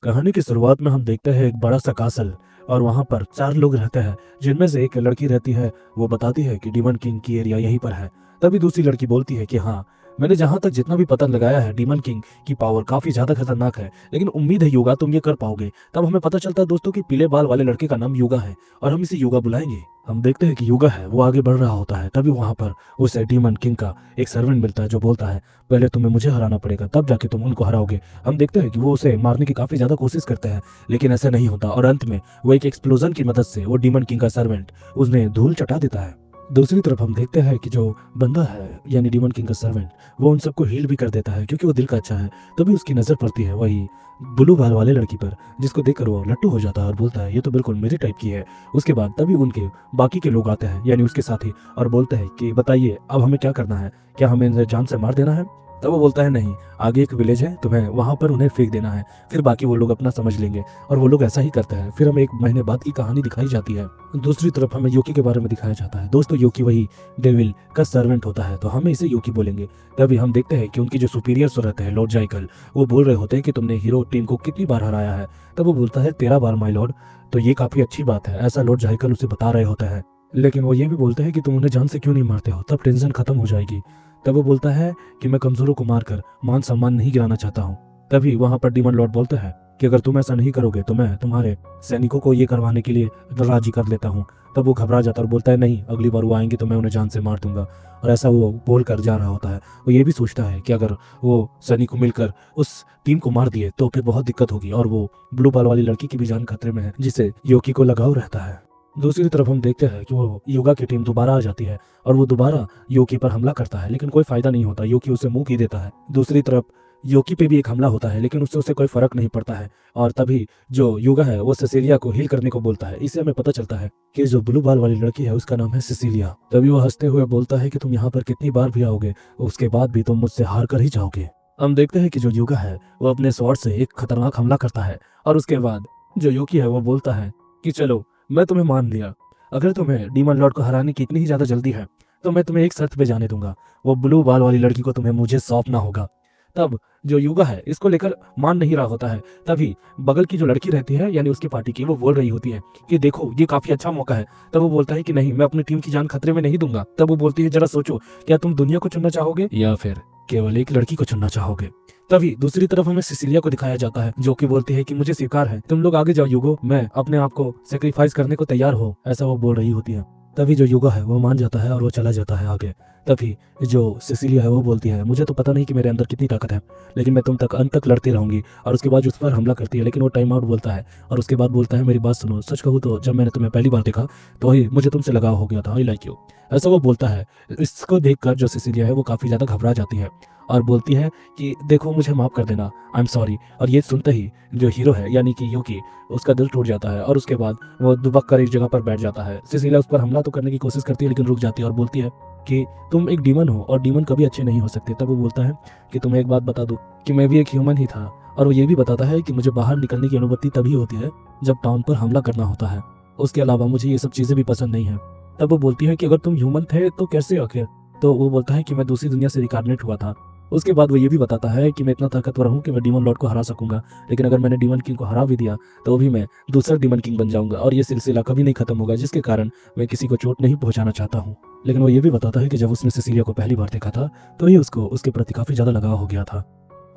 कहानी की शुरुआत में हम देखते हैं एक बड़ा सा कासल और वहां पर 4 लोग रहते हैं, जिनमें से एक लड़की रहती है। वो बताती है कि डीमन किंग की एरिया यहीं पर है। तभी दूसरी लड़की बोलती है कि हाँ, मैंने जहां तक जितना भी पता लगाया है, डीमन किंग की पावर काफी ज्यादा खतरनाक है, लेकिन उम्मीद है योगा तुम ये कर पाओगे। तब हमें पता चलता है दोस्तों कि पीले बाल वाले लड़के का नाम योगा है और हम इसे योगा बुलाएंगे। हम देखते हैं कि योगा है वो आगे बढ़ रहा होता है। तभी वहां पर उसे डीमन किंग का एक सर्वेंट मिलता है जो बोलता है, पहले तुम्हें मुझे हराना पड़ेगा, तब जाके तुम उनको हराओगे। हम देखते हैं कि वो उसे मारने की काफी ज्यादा कोशिश करते हैं, लेकिन ऐसा नहीं होता और अंत में वो एक एक्सप्लोजन की मदद से वो डीमन किंग का सर्वेंट उसने धूल चटा देता है। दूसरी तरफ हम देखते हैं कि जो बंदा है यानी डीमन किंग का सर्वेंट, वो उन सबको हील भी कर देता है क्योंकि वो दिल का अच्छा है। तभी उसकी नजर पड़ती है वही ब्लू बाल वाले लड़की पर, जिसको देखकर वो लट्टू हो जाता है और बोलता है ये तो बिल्कुल मेरी टाइप की है। उसके बाद तभी उनके बाकी के लोग आते हैं यानी उसके साथी, और बोलते हैं कि बताइए अब हमें क्या करना है, क्या हमें इन्हें जान से मार देना है। तब वो बोलता है नहीं, आगे एक विलेज है, तुम्हें वहां पर उन्हें फेंक देना है, फिर बाकी वो लोग अपना समझ लेंगे। और वो लोग ऐसा ही करते हैं। फिर हमें 1 महीने बाद की कहानी दिखाई जाती है। दूसरी तरफ हमें योकी के बारे में दिखाया जाता है। दोस्तों योकी वही डेविल का सर्वेंट होता है, तो हमें इसे योकी बोलेंगे। तभी हम देखते हैं कि उनके जो सुपीरियर्स रहते हैं लॉर्ड जाइकल, वो बोल रहे होते हैं कि तुमने हीरो टीम को कितनी बार हराया है। तब वो बोलता है 13 बार माय लॉर्ड। तो ये काफी अच्छी बात है, ऐसा लॉर्ड जाइकल उसे बता रहे होते हैं। लेकिन वो ये भी बोलते हैं कि तुम उन्हें जान से क्यों नहीं मारते हो, तब टेंशन खत्म हो जाएगी। तब वो बोलता है कि मैं कमजोरों को मारकर मान सम्मान नहीं गिराना चाहता हूँ। तभी वहां पर डीमन लॉर्ड बोलता है कि अगर तुम ऐसा नहीं करोगे तो मैं तुम्हारे सैनिकों को ये करवाने के लिए राजी कर लेता हूँ। तब वो घबरा जाता है और बोलता है नहीं, अगली बार वो आएंगे तो मैं उन्हें जान से मार दूंगा। और ऐसा वो बोल कर जा रहा होता है। वो ये भी सोचता है कि अगर वो सैनिक मिलकर उस टीम को मार दिए तो फिर बहुत दिक्कत होगी और वो ब्लू बाल वाली लड़की की भी जान खतरे में है, जिसे योकी को लगाव रहता है। दूसरी तरफ हम देखते हैं कि वो योगा की टीम दोबारा आ जाती है और वो दोबारा योकी पर हमला करता है, लेकिन कोई फायदा नहीं होता, योकी उसे मुंह की देता है। दूसरी तरफ योकी पे भी एक हमला होता है, लेकिन उससे उसे कोई फर्क नहीं पड़ता है। और तभी जो योगा है वो सिसिलिया को हील करने को बोलता है। इससे हमें पता चलता है कि जो ब्लू बाल वाली लड़की है उसका नाम है सिसिलिया। तभी वो हंसते हुए बोलता है कि तुम यहाँ पर कितनी बार भी आओगे, उसके बाद भी तुम मुझसे हार कर ही जाओगे। हम देखते हैं कि जो योगा है वो अपने स्वॉर्ड से एक खतरनाक हमला करता है और उसके बाद जो योकी है वो बोलता है कि चलो मैं तुम्हें मान लिया, अगर तुम्हें डीमन लॉर्ड को हराने की इतनी ही ज्यादा जल्दी है तो मैं तुम्हें एक शर्त पे जाने दूंगा, वो ब्लू बाल वाली लड़की को तुम्हें मुझे सौंपना होगा। तब जो युगा है इसको लेकर मान नहीं रहा होता है। तभी बगल की जो लड़की रहती है यानी उसकी पार्टी की, वो बोल रही होती है कि देखो ये काफी अच्छा मौका है। तब वो बोलता है कि नहीं, मैं अपनी टीम की जान खतरे में नहीं दूंगा। तब वो बोलती है जरा सोचो, क्या तुम दुनिया को चुनना चाहोगे या फिर केवल एक लड़की को चुनना चाहोगे। तभी दूसरी तरफ हमें सिसिलिया को दिखाया जाता है जो कि बोलती है कि मुझे स्वीकार है, तुम लोग आगे जाओ युगो, मैं अपने आप को सेक्रीफाइस करने को तैयार हो, ऐसा वो बोल रही होती है। तभी जो युगा है वो मान जाता है और वो चला जाता है आगे। तभी जो सिसिलिया है वो बोलती है मुझे तो पता नहीं कि मेरे अंदर कितनी ताकत है, लेकिन मैं तुम तक अंत तक लड़ती रहूंगी। और उसके बाद उस पर हमला करती है, लेकिन वो टाइम आउट बोलता है और उसके बाद बोलता है मेरी बात सुनो, सच कहूँ तो जब मैंने तुम्हें पहली बार देखा तो ही मुझे तुमसे लगाव हो गया था, आई लाइक यू, ऐसा वो बोलता है। इसको देखकर जो सिसिलिया है वो काफी ज्यादा घबरा जाती है और बोलती है कि देखो मुझे माफ कर देना, आई एम सॉरी। और ये सुनते ही जो हीरो है यानी कि यूकी, उसका दिल टूट जाता है और उसके बाद वो दुबक कर एक जगह पर बैठ जाता है। सिसिलिया उस पर हमला तो करने की कोशिश करती है लेकिन रुक जाती है और बोलती है कि तुम एक डीमन हो और डीमन कभी अच्छे नहीं हो सकते। तब वो बोलता है कि तुम्हें एक बात बता दूं कि मैं भी एक ह्यूमन ही था। और वो ये भी बताता है कि मुझे बाहर निकलने की अनुमति तभी होती है जब टाउन पर हमला करना होता है, उसके अलावा मुझे ये सब चीजें भी पसंद नहीं है। तब वो बोलती है कि अगर तुम ह्यूमन थे तो कैसे आखिर। तो वो बोलता है कि मैं दूसरी दुनिया से रिकार्नेट हुआ था। उसके बाद वो ये भी बताता है कि मैं इतना ताकतवर हूँ कि मैं डीमन लॉर्ड को हरा सकूंगा, लेकिन अगर मैंने डीमन किंग को हरा भी दिया तो भी मैं दूसरा डीमन किंग बन जाऊंगा और ये सिलसिला कभी नहीं खत्म होगा, जिसके कारण मैं किसी को चोट नहीं पहुंचाना चाहता हूँ। लेकिन वो ये भी बताता है कि जब उसने सिसिलिया को पहली बार देखा था तो ही उसको उसके प्रति काफी ज्यादा लगाव हो गया था।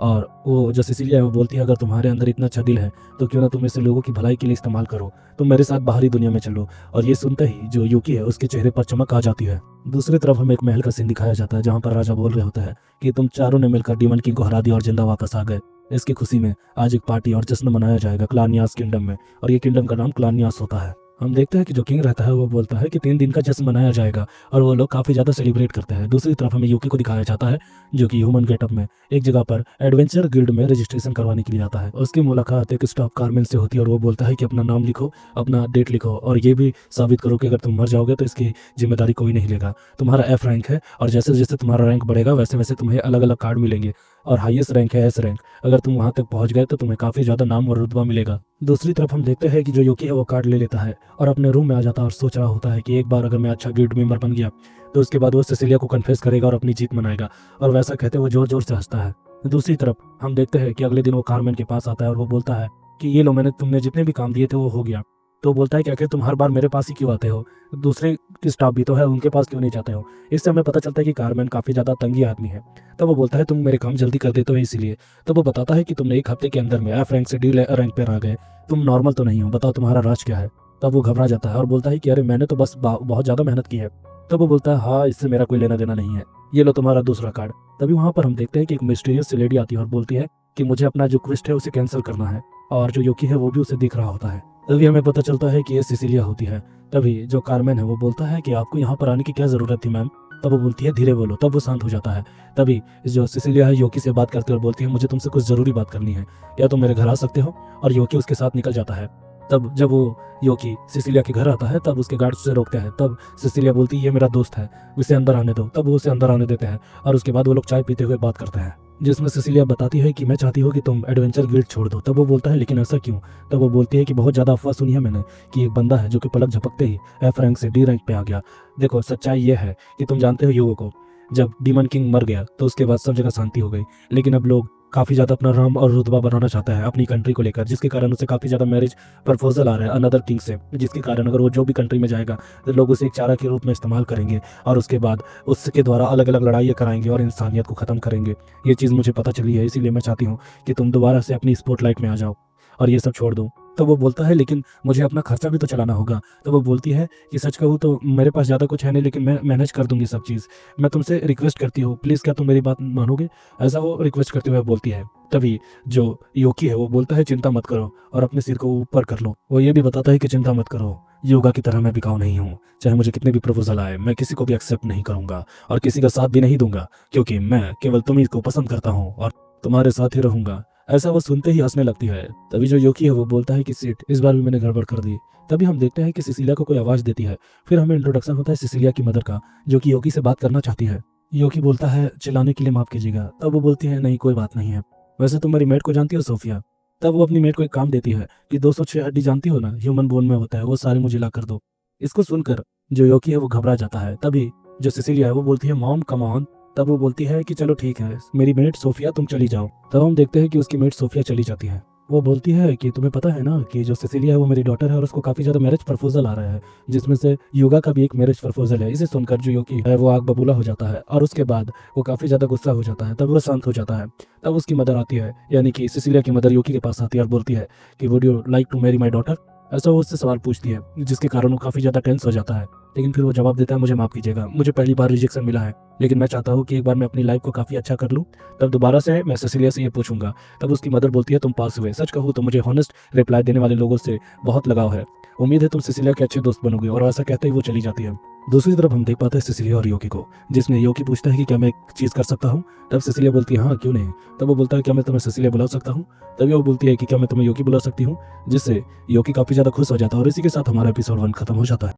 और वो जो सिसिलिया है वो बोलती है अगर तुम्हारे अंदर इतना अच्छा दिल है तो क्यों ना तुम इसे लोगों की भलाई के लिए इस्तेमाल करो, तुम मेरे साथ बाहरी दुनिया में चलो। और ये सुनते ही जो यूकी है उसके चेहरे पर चमक आ जाती है। दूसरी तरफ हमें एक महल का सीन दिखाया जाता है जहाँ पर राजा बोल रहे होते हैं कि तुम चारों ने मिलकर डीमन किंग को हरा दिया और जिंदा वापस आ गए। इसकी खुशी में आज एक पार्टी और जश्न मनाया जाएगा क्लानियास किंगडम में, और ये किंगडम का नाम क्लानियास होता है। हम देखते हैं कि जो किंग रहता है वो बोलता है कि 3 दिन का जश्न मनाया जाएगा और वो लोग काफी ज्यादा सेलिब्रेट करते हैं। दूसरी तरफ हमें यूकी को दिखाया जाता है जो कि ह्यूमन गेटअप में एक जगह पर एडवेंचर गिल्ड में रजिस्ट्रेशन करवाने के लिए आता है। उसकी मुलाकात एक स्टॉक कारमेन से होती है और वो बोलता है कि अपना नाम लिखो, अपना डेट लिखो और ये भी साबित करो कि अगर तुम मर जाओगे तो इसकी जिम्मेदारी कोई नहीं लेगा। तुम्हारा एफ रैंक है और जैसे जैसे तुम्हारा रैंक बढ़ेगा वैसे वैसे तुम्हें अलग अलग कार्ड मिलेंगे और हाईएस्ट रैंक है एस रैंक। अगर तुम वहां तक पहुंच गए तो तुम्हें काफी ज्यादा नाम और रुतबा मिलेगा। दूसरी तरफ हम देखते हैं कि जो यूकी है वो कार्ड ले लेता है और अपने रूम में आ जाता है और सोच रहा होता है कि एक बार अगर मैं अच्छा गिल्ड मेंबर बन गया तो उसके बाद वो सिसिलिया को कन्फेस करेगा और अपनी जीत मनाएगा। और वैसा कहते वो जोर जोर से हंसता है। दूसरी तरफ हम देखते हैं कि अगले दिन वो कारमेन के पास आता है और वो बोलता है कि ये लो, मैंने तुमने जितने भी काम दिए थे वो हो गया। तो बोलता है कि आखिर तुम हर बार मेरे पास ही क्यों आते हो, दूसरे स्टाफ भी तो है, उनके पास क्यों नहीं जाते हो। इससे हमें पता चलता है कि कारमैन काफ़ी ज़्यादा तंगी आदमी है। तब वो बोलता है तुम मेरे काम जल्दी कर देते हो इसीलिए। तब वो बताता है कि तुमने 1 हफ्ते के अंदर में एफ रैंक से डी रैंक पर आ गए, तुम नॉर्मल तो नहीं हो, बताओ तुम्हारा राज क्या है। तब वो घबरा जाता है और बोलता है कि अरे मैंने तो बस बहुत ज़्यादा मेहनत की है। तब वो बोलता है हाँ, इससे मेरा कोई लेना देना नहीं है, ये लो तुम्हारा दूसरा कार्ड। तभी वहाँ पर हम देखते हैं कि एक मिस्टीरियस सी लेडी आती है और बोलती है कि मुझे अपना जो क्विस्ट है उसे कैंसिल करना है, और जो योकी है वो भी उसे दिख रहा होता है। तभी हमें पता चलता है कि ये सिसिलिया होती है। तभी जो कारमैन है वो बोलता है कि आपको यहाँ पर आने की क्या ज़रूरत थी मैम। तब वो बोलती है धीरे बोलो, तब वो शांत हो जाता है। तभी जो सिसिलिया है योकी से बात करते हुए बोलती है मुझे तुमसे कुछ ज़रूरी बात करनी है, क्या तुम मेरे घर आ सकते हो। और योकी उसके साथ निकल जाता है। तब जब वो योकी सिसिलिया के घर आता है तब उसके गार्ड उसे रोकते हैं। तब सिसिलिया बोलती है ये मेरा दोस्त है, उसे अंदर आने दो। तब वो उसे अंदर आने देते हैं और उसके बाद वो लोग चाय पीते हुए बात करते हैं, जिसमें सिसिलिया बताती है कि मैं चाहती हूँ कि तुम एडवेंचर गिल्ड छोड़ दो। तब वो बोलता है लेकिन ऐसा क्यों। तब वो बोलती है कि बहुत ज़्यादा अफवाह सुनी है मैंने कि एक बंदा है जो कि पलक झपकते ही एफ रैंक से डी रैंक पे आ गया। देखो सच्चाई ये है कि तुम जानते हो युगो को, जब डीमन किंग मर गया तो उसके बाद सब जगह शांति हो गई, लेकिन अब लोग काफ़ी ज़्यादा अपना नाम और रुतबा बनाना चाहता है अपनी कंट्री को लेकर, जिसके कारण उसे काफ़ी ज़्यादा मैरिज प्रपोजल आ रहा है अनदर किंग से, जिसके कारण अगर वो जो भी कंट्री में जाएगा तो लोग उसे एक चारा के रूप में इस्तेमाल करेंगे और उसके बाद उसके द्वारा अलग अलग लड़ाइयाँ कराएंगे और इंसानियत को ख़त्म करेंगे। ये चीज़ मुझे पता चली है, इसीलिए मैं चाहती हूँ कि तुम दोबारा से अपनी स्पॉटलाइट में आ जाओ और ये सब छोड़ दो। तो वो बोलता है लेकिन मुझे अपना खर्चा भी तो चलाना होगा। तो वो बोलती है कि सच कहूँ तो मेरे पास ज़्यादा कुछ है नहीं, लेकिन मैं मैनेज कर दूंगी सब चीज़। मैं तुमसे रिक्वेस्ट करती हूँ प्लीज़, क्या तुम मेरी बात मानोगे। ऐसा वो रिक्वेस्ट करते हुए बोलती है। तभी जो योकी है वो बोलता है चिंता मत करो और अपने सिर को ऊपर कर लो। वो ये भी बताता है कि चिंता मत करो, योगा की तरह मैं बिकाऊ नहीं हूँ, चाहे मुझे कितने भी प्रपोजल आए मैं किसी को भी एक्सेप्ट नहीं करूंगा और किसी का साथ भी नहीं दूंगा, क्योंकि मैं केवल तुम्ही को पसंद करता हूँ और तुम्हारे साथ ही रहूंगा। ऐसा वो सुनते ही हंसने लगती है। तभी जो योकी है वो बोलता है कि सीट, इस बार भी मैंने गड़बड़ कर दी। तभी हम देखते हैं कि सिसिलिया को कोई आवाज़ देती है। फिर हमें इंट्रोडक्शन होता है सिसिलिया की मदर का, जो कि योकी से बात करना चाहती है। योकी बोलता है चिल्लाने के लिए माफ़ कीजिएगा। तब वो बोलती है नहीं कोई बात नहीं है, वैसे तुम मेरी मेड को जानती हो सोफिया। तब वो अपनी मेड को एक काम देती है कि 206 हड्डी जानती हो ना, ह्यूमन बोन में होता है, वो सारे मुझे ला कर दो। इसको सुनकर जो योकी है वो घबरा जाता है। तभी जो सिसिलिया है वो बोलती है मॉम कम ऑन। तब वो बोलती है कि चलो ठीक है मेरी मेड सोफिया तुम चली जाओ। तब हम देखते हैं कि उसकी मेड सोफिया चली जाती है। वो बोलती है कि तुम्हें पता है ना कि जो सिसिलिया है वो मेरी डॉटर है और उसको काफ़ी ज़्यादा मैरिज प्रपोजल आ रहा है, जिसमें से योगा का भी एक मैरिज प्रपोजल है। इसे सुनकर जो योगी है वो आग बबूला हो जाता है और उसके बाद वो काफ़ी ज़्यादा गुस्सा हो जाता है। तब वो शांत हो जाता है। तब उसकी मदर आती है, यानी कि सिसिलिया की मदर योगी के पास आती है और बोलती है कि would you like to marry my daughter. ऐसा वो उससे सवाल पूछती है, जिसके कारण वो काफ़ी ज़्यादा टेंस हो जाता है। लेकिन फिर वो जवाब देता है मुझे माफ़ कीजिएगा, मुझे पहली बार रिजेक्शन मिला है, लेकिन मैं चाहता हूँ कि एक बार मैं अपनी लाइफ को काफ़ी अच्छा कर लूँ, तब दोबारा से मैं सिसिलिया से ये पूछूंगा। तब उसकी मदर बोलती है तुम पास हुए। सच कहूँ तो मुझे हॉनेस्ट रिप्लाई देने वाले लोगों से बहुत लगाव है, उम्मीद है तुम सिसिलिया के अच्छे दोस्त बनोगे। और ऐसा कहते ही वो चली जाती है। दूसरी तरफ हम देख पाते हैं सिसिलिया और योकी को, जिसमें योकी पूछता है कि क्या मैं एक चीज़ कर सकता हूँ। तब सिसिलिया बोलती है हाँ क्यों नहीं। तब वो बोलता है क्या मैं तुम्हें सिसिलिया बुला सकता हूँ। तभी वो बोलती है कि क्या मैं तुम्हें योकी बुला सकती हूँ, जिससे योकी काफ़ी ज़्यादा खुश हो जाता है और इसी के साथ हमारा एपिसोड 1 खत्म हो जाता है।